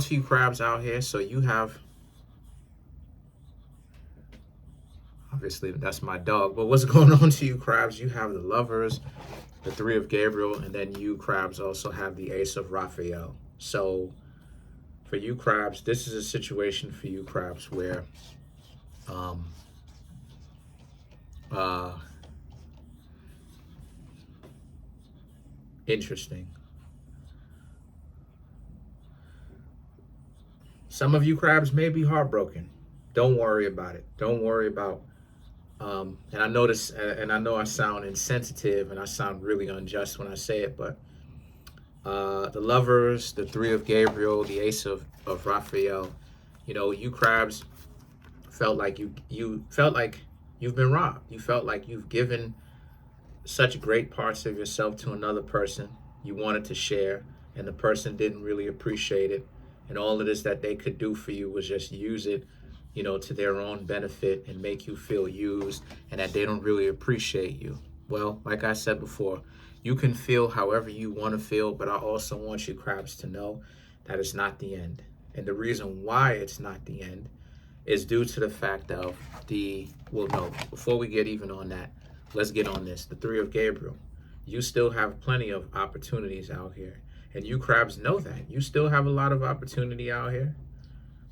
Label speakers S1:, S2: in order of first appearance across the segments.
S1: To you crabs out here, so you have, obviously that's my dog, but what's going on to you crabs? You have the lovers, the three of Gabriel, and then you crabs also have the ace of Raphael. So for you crabs, this is a situation for you crabs where um uh interesting. Some of you crabs may be heartbroken. Don't worry about it. Don't worry about and I notice, and I know I sound insensitive and I sound really unjust when I say it, but the lovers, the three of Gabriel, the ace of Raphael, you crabs felt like you felt like you've been robbed. You felt like you've given such great parts of yourself to another person you wanted to share, and the person didn't really appreciate it, and all it is that they could do for you was just use it, to their own benefit and make you feel used, and that they don't really appreciate you. Well, like I said before, you can feel however you want to feel, but I also want you crabs to know that it's not the end. And the reason why it's not the end is due to the fact of well, no, before we get even on that, let's get on this. The three of Gabriel. You still have plenty of opportunities out here. And you crabs know that. You still have a lot of opportunity out here.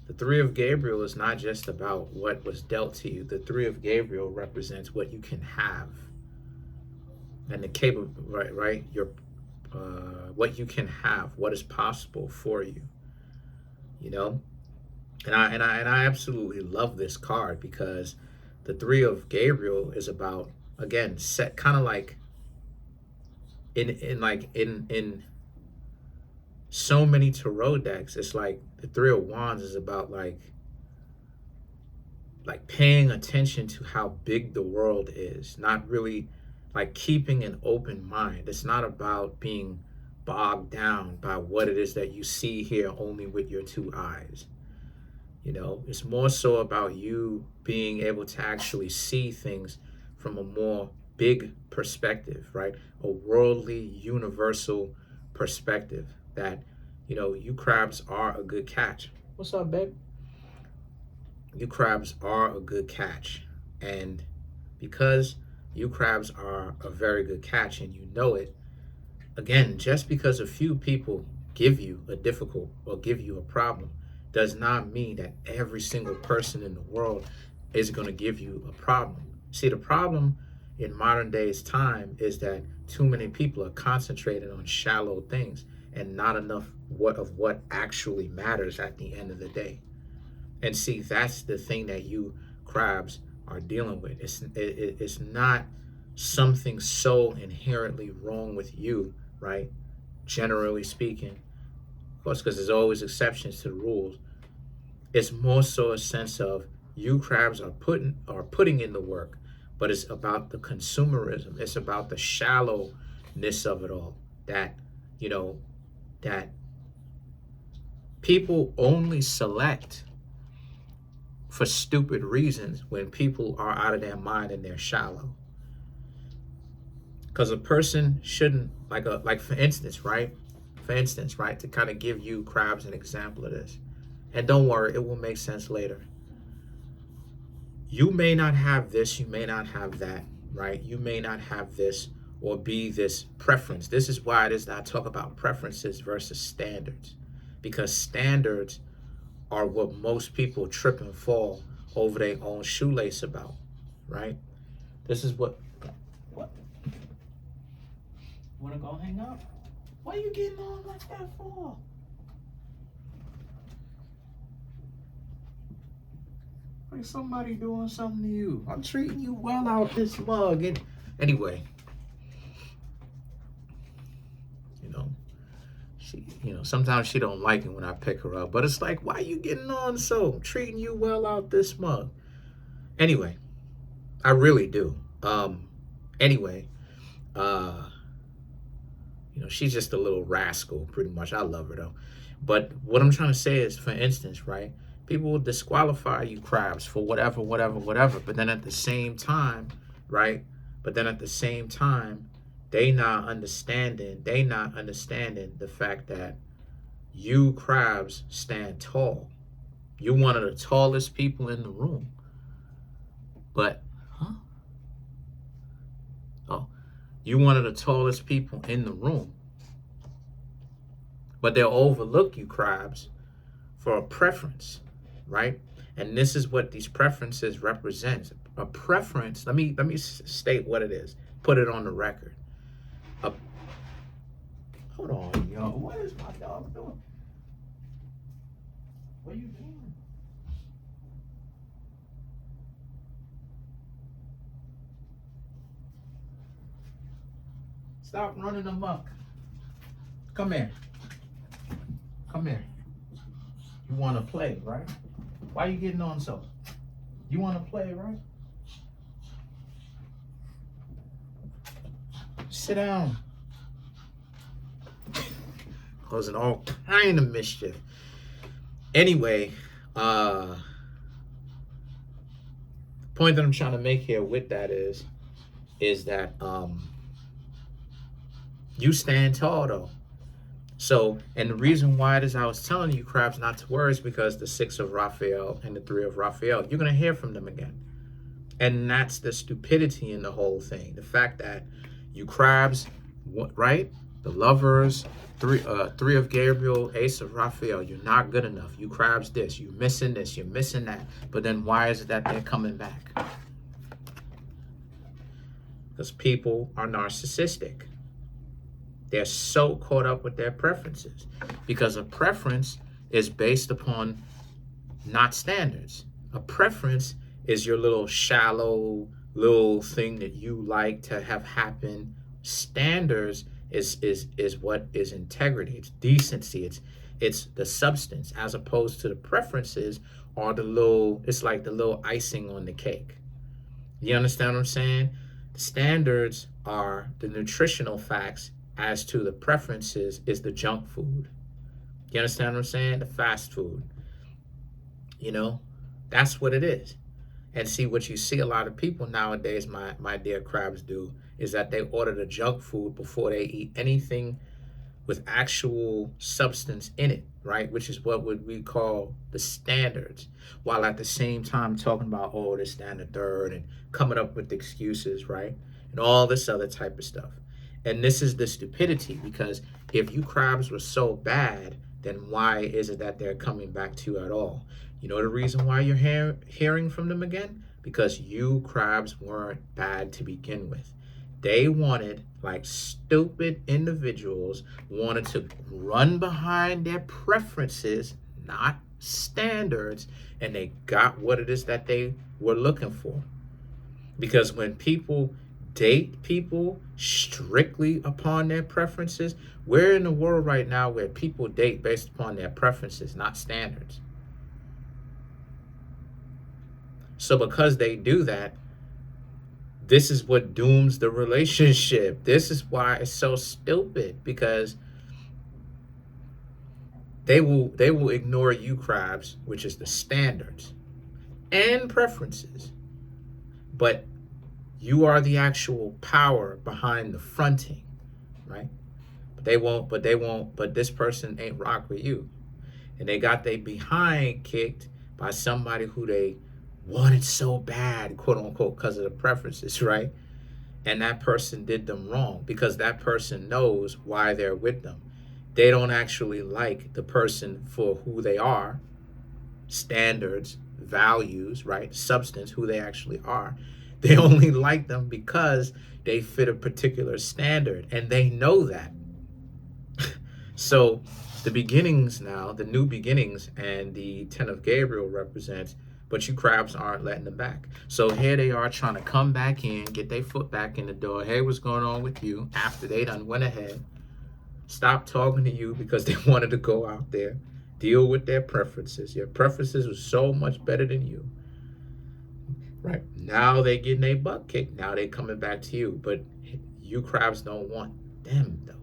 S1: The three of Gabriel is not just about what was dealt to you. The three of Gabriel represents what you can have. And the cable, right? Your what you can have, what is possible for you. You know? And I absolutely love this card because the three of Gabriel is about, again, set kind of like in so many tarot decks, it's like the three of wands is about like paying attention to how big the world is, not really like keeping an open mind. It's not about being bogged down by what it is that you see here only with your two eyes. It's more so about you being able to actually see things from a more big perspective, right? A worldly, universal perspective that, you crabs are a good catch. What's up, babe? You crabs are a good catch. And because you crabs are a very good catch and you know it, again, just because a few people give you a difficult or give you a problem does not mean that every single person in the world is going to give you a problem. See, the problem in modern day's time is that too many people are concentrated on shallow things and not enough what actually matters at the end of the day. And see, that's the thing that you crabs are dealing with. It's not something so inherently wrong with you, right? Generally speaking, of course, because there's always exceptions to the rules. It's more so a sense of you crabs are putting in the work, but it's about the consumerism. It's about the shallowness of it all. That people only select for stupid reasons when people are out of their mind and they're shallow. Because a person shouldn't, like for instance, right? For instance, right, to kind of give you crabs an example of this. And don't worry, it will make sense later. You may not have this, you may not have that, right? You may not have this or be this preference. This is why it is that I talk about preferences versus standards. Because standards are what most people trip and fall over their own shoelace about, right? This is what. You want to go hang out? Why are you getting on like that for? Like somebody doing something to you. I'm treating you well out this mug. And anyway, sometimes she don't like it when I pick her up, but it's like, why are you getting on so? I'm treating you well out this mug. Anyway, I really do. Anyway, she's just a little rascal, pretty much. I love her though. But what I'm trying to say is, for instance, right? People will disqualify you crabs for whatever. But then at the same time, right? They not understanding the fact that you crabs stand tall. You're one of the tallest people in the room. But, you're one of the tallest people in the room. But they'll overlook you crabs for a preference, right? And this is what these preferences represent. A preference, let me state what it is. Put it on the record. Hold on, yo. What is my dog doing? What are you doing? Stop running amok. Come here. Come here. You want to play, right? Why are you getting on so? You want to play, right? Sit down. Causing all kind of mischief. Anyway, point that I'm trying to make here with that is that you stand tall though. So, and the reason why it is I was telling you crabs not to worry is because the 6 of Raphael and the 3 of Raphael, you're going to hear from them again. And that's the stupidity in the whole thing. The fact that you crabs, right? The lovers, 3 of Gabriel, Ace of Raphael, you're not good enough. You crabs this, you're missing this, you're missing that. But then why is it that they're coming back? Because people are narcissistic. They're so caught up with their preferences because a preference is based upon not standards. A preference is your little shallow little thing that you like to have happen. Standards is what is integrity. It's decency. It's the substance, as opposed to the preferences are the little, it's like the little icing on the cake. You understand what I'm saying? The standards are the nutritional facts, as to the preferences is the junk food. You understand what I'm saying? The fast food. You know, that's what it is. And see, what you see a lot of people nowadays, my dear crabs, do is that they order the junk food before they eat anything with actual substance in it, right? Which is what would we call the standards, while at the same time talking about, oh, the standard third and coming up with excuses, right? And all this other type of stuff. And this is the stupidity, because if you crabs were so bad, then why is it that they're coming back to you at all? You know the reason why you're hearing from them again? Because you crabs weren't bad to begin with. They wanted, like stupid individuals, wanted to run behind their preferences, not standards, and they got what it is that they were looking for. Because when people date people strictly upon their preferences, we're in a world right now where people date based upon their preferences, not standards. So because they do that, this is what dooms the relationship. This is why it's so stupid, because they will ignore you crabs, which is the standards and preferences. But you are the actual power behind the fronting, right? But this person ain't rock with you. And they got their behind kicked by somebody who they wanted so bad, quote unquote, because of the preferences, right? And that person did them wrong because that person knows why they're with them. They don't actually like the person for who they are, standards, values, right? Substance, who they actually are. They only like them because they fit a particular standard, and they know that. So the beginnings now, the new beginnings, and the 10 of Gabriel represents, but you crabs aren't letting them back. So here they are trying to come back in, get their foot back in the door. Hey, what's going on with you? After they done went ahead, stopped talking to you because they wanted to go out there, deal with their preferences. Your preferences were so much better than you. Right. Now they getting their butt kicked. Now they coming back to you. But you crabs don't want them, though.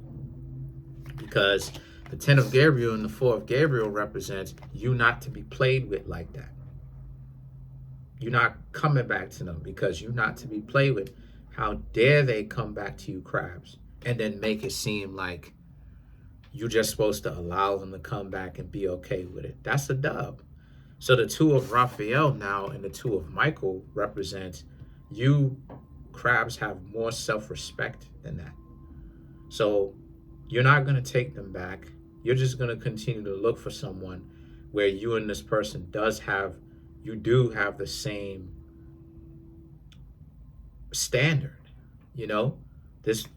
S1: Because the 10 of Gabriel and the 4 of Gabriel represents you not to be played with like that. You're not coming back to them because you're not to be played with. How dare they come back to you, crabs, and then make it seem like you just supposed to allow them to come back and be okay with it. That's a dub. So the two of Raphael now and the two of Michael represent you. Crabs have more self-respect than that. So you're not going to take them back. You're just going to continue to look for someone where you and this person you do have the same standard. You know, this,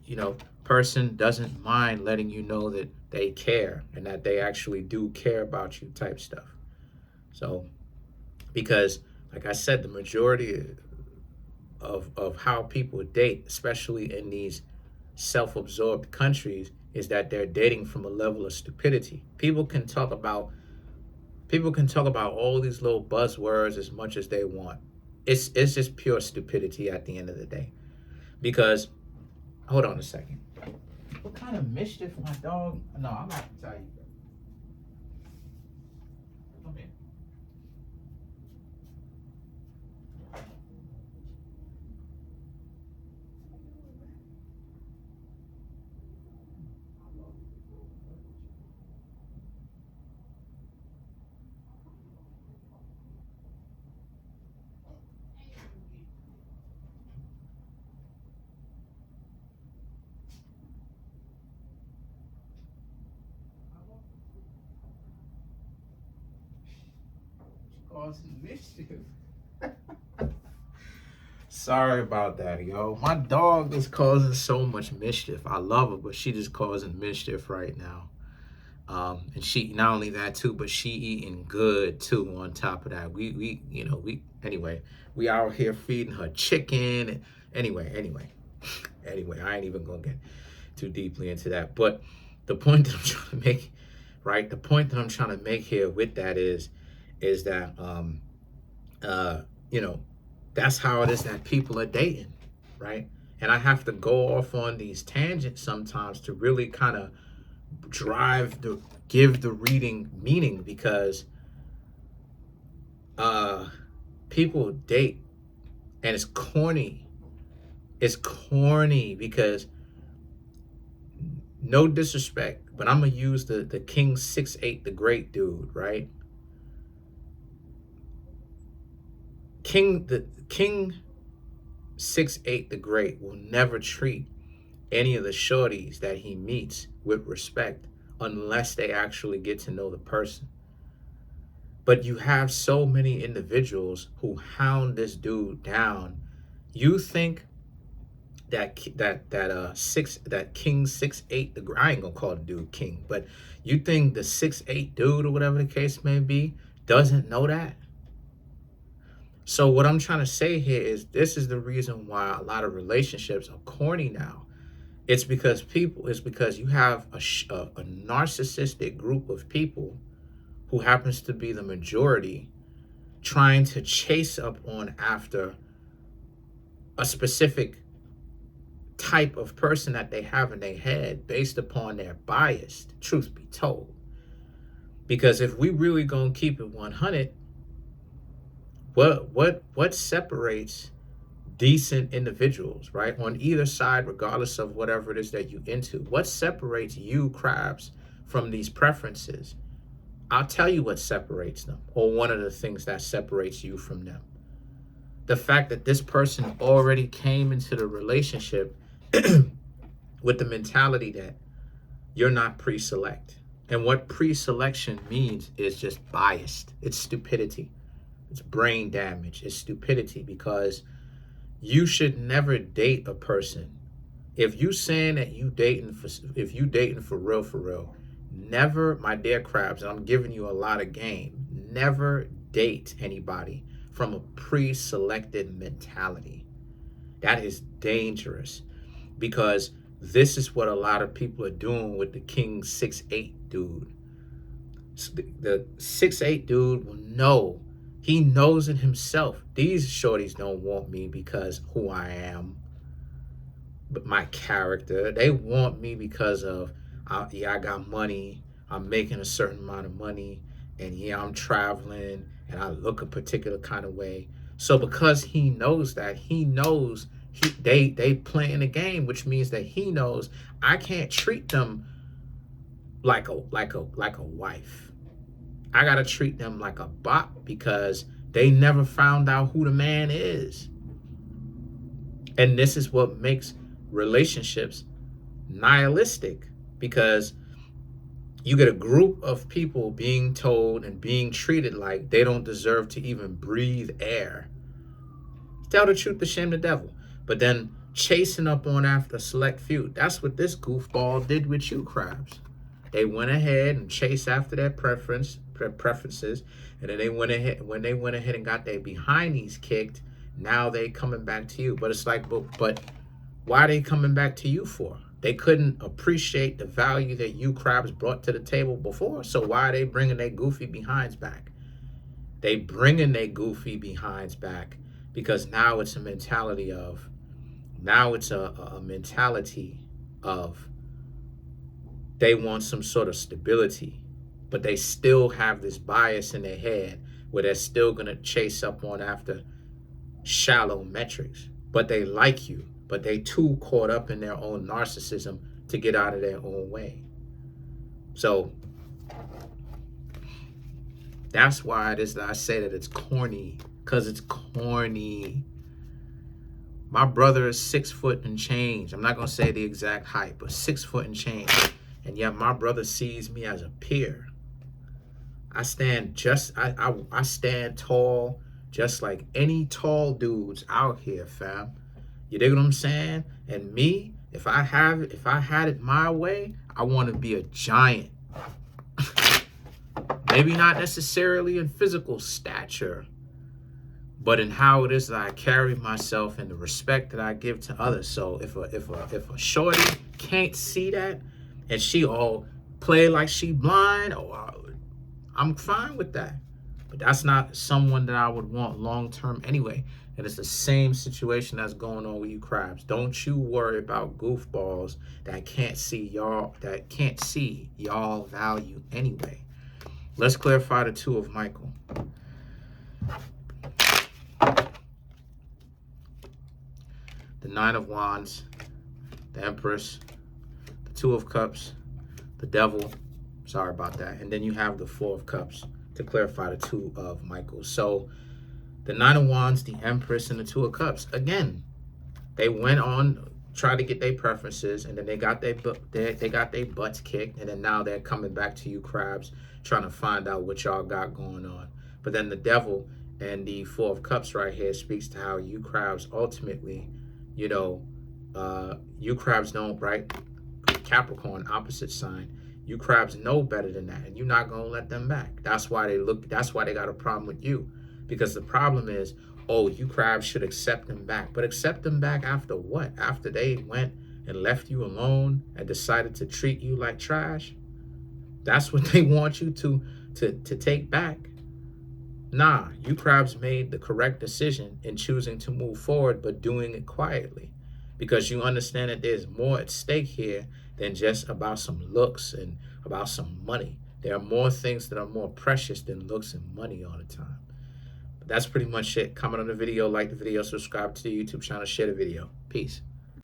S1: person doesn't mind letting you know that they care and that they actually do care about you type stuff. So, because like I said, the majority of how people date, especially in these self-absorbed countries, is that they're dating from a level of stupidity. People can talk about all these little buzzwords as much as they want. It's just pure stupidity at the end of the day. Because hold on a second. What kind of mischief my dog? No, I'm not gonna tell you. Come here. Causing mischief. Sorry about that, yo. My dog is causing so much mischief. I love her, but she just causing mischief right now. And she, not only that too, but she eating good too. On top of that, anyway, we out here feeding her chicken. Anyway, I ain't even gonna get too deeply into that. But the point that I'm trying to make, right? The point that I'm trying to make here with that is that that's how it is that people are dating, right? And I have to go off on these tangents sometimes to really kind of give the reading meaning, because people date and it's corny. It's corny because, no disrespect, but I'm gonna use the King 6'8", the great dude, right? King 6'8", the great, will never treat any of the shorties that he meets with respect unless they actually get to know the person. But you have so many individuals who hound this dude down. You think that King 6'8", I ain't gonna call the dude king, but you think the 6'8" dude, or whatever the case may be, doesn't know that? So what I'm trying to say here is, this is the reason why a lot of relationships are corny now. It's because you have a narcissistic group of people who happens to be the majority, trying to chase up on after a specific type of person that they have in their head based upon their bias, truth be told. Because if we really gonna keep it 100, what separates decent individuals, right, on either side, regardless of whatever it is that you into? What separates you, crabs, from these preferences? I'll tell you what separates them, or one of the things that separates you from them. The fact that this person already came into the relationship with the mentality that you're not pre-select. And what pre-selection means is just biased. It's stupidity. It's brain damage. It's stupidity, because you should never date a person. If you saying that if you dating for real, never, my dear crabs, and I'm giving you a lot of game, never date anybody from a pre-selected mentality. That is dangerous, because this is what a lot of people are doing with the King 6'8" dude. The 6'8" dude will know. He knows it himself. These shorties don't want me because who I am, but my character. They want me because of, I got money, I'm making a certain amount of money, and yeah, I'm traveling, and I look a particular kind of way. So because he knows that, he knows they playing the game, which means that he knows I can't treat them like a wife. I gotta treat them like a bot because they never found out who the man is. And this is what makes relationships nihilistic, because you get a group of people being told and being treated like they don't deserve to even breathe air. Tell the truth to shame the devil. But then chasing up on after a select few. That's what this goofball did with you, crabs. They went ahead and chased after their preferences, and then they went ahead and got their behindies kicked. Now they coming back to you. But it's like, but why are they coming back to you for? They couldn't appreciate the value that you crabs brought to the table before. So why are they bringing their goofy behinds back? They bringing their goofy behinds back because now it's a mentality of, they want some sort of stability, but they still have this bias in their head where they're still going to chase up on after shallow metrics. But they like you, but they too caught up in their own narcissism to get out of their own way. So that's why it is that I say that it's corny, because it's corny. My brother is 6 foot and change. I'm not going to say the exact height, but 6 foot and change. And yet my brother sees me as a peer. I stand tall, just like any tall dudes out here, fam. You dig what I'm saying? And me, if I had it my way, I want to be a giant. Maybe not necessarily in physical stature, but in how it is that I carry myself and the respect that I give to others. So if a shorty can't see that and she all play like she blind, I'm fine with that. But that's not someone that I would want long term anyway. And it's the same situation that's going on with you crabs. Don't you worry about goofballs that can't see y'all value anyway. Let's clarify the 2 of Michael. The 9 of Wands, the Empress, the 2 of Cups, the Devil. Sorry about that. And then you have the 4 of Cups to clarify the 2 of Michael. So the 9 of Wands, the Empress, and the 2 of Cups. Again, they went on, tried to get their preferences, and then they got their butts kicked, and then now they're coming back to you crabs, trying to find out what y'all got going on. But then the Devil and the 4 of Cups right here speaks to how you crabs ultimately, you crabs don't, right? Capricorn, opposite sign. You crabs know better than that, and you're not gonna let them back. That's why they got a problem with you. Because the problem is, you crabs should accept them back. But accept them back after what? After they went and left you alone and decided to treat you like trash? That's what they want you to take back? Nah, you crabs made the correct decision in choosing to move forward, but doing it quietly. Because you understand that there's more at stake here than just about some looks and about some money. There are more things that are more precious than looks and money all the time. But that's pretty much it. Comment on the video, like the video, subscribe to the YouTube channel, share the video. Peace.